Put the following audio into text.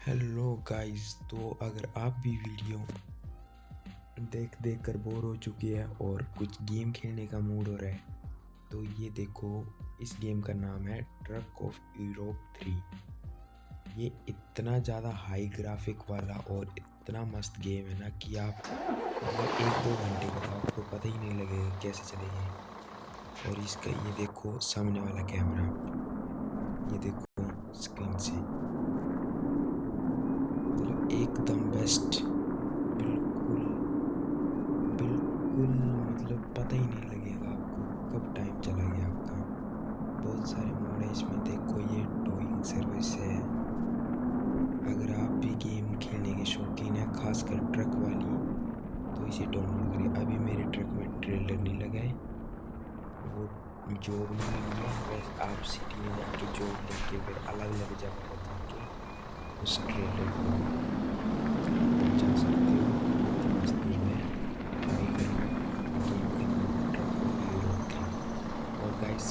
Hello guys. तो अगर आप भी वीडियो देख देख कर बोर हो चुकी है और कुछ गेम खेलने का मूड हो रहा है तो ये देखो, इस गेम का नाम है ट्रक ऑफ यूरोप 3। ये इतना ज़्यादा हाई ग्राफिक वाला और इतना मस्त गेम है ना कि आप मतलब 1-2 घंटे का तो आपको पता ही नहीं लगेगा कैसे चलेंगे। और इसका ये देखो सामने वाला कैमरा, ये देखो स्क्रीन से, मतलब एकदम बेस्ट। बिल्कुल बिल्कुल, मतलब पता ही नहीं लगेगा आपको कब टाइम चला गया आपका। बहुत सारे मोड है इसमें, देखो ये टोइंग सर्विस है। अगर आप भी गेम खेलने के शौकीन है, खासकर ट्रक वाली, तो इसे डाउनलोड करिए। अभी मेरे ट्रक में ट्रेलर नहीं लगा है, वो जॉब नहीं लगी है। वैसे आप सिटी में जाके जॉब लेके फिर अलग अलग जगह पर जाके उस ट्रेलर को पहुंचा सकते हो। बहुत ही मस्त गेम है, ट्राई करना। गेम का नाम है ट्रक ऑफ यूरोप 3। और गाइस